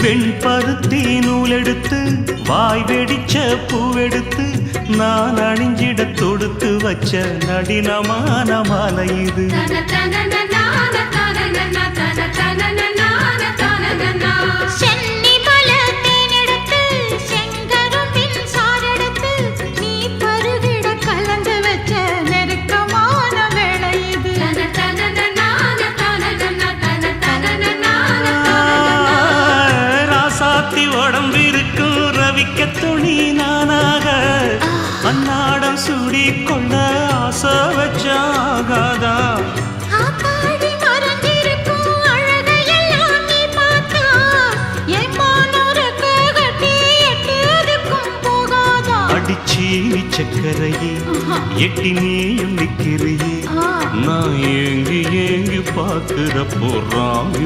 வெண்பருத்தி நூலெடுத்து வாய் வெடிச்ச பூவெடுத்து நான் அணிஞ்சிட தொடுத்து வச்ச நடினமான மாலை இது. உடம்பிருக்கும் ரவிக்க துணி நானாக அன்னாடம் சூடி கொள்ள ஆசை வச்சாகாதா. அடிச்சி சக்கரையே எட்டி நீயும் நிக்கிறியே நான் ஏங்கி ஏங்கி பார்க்கிற போறாங்க.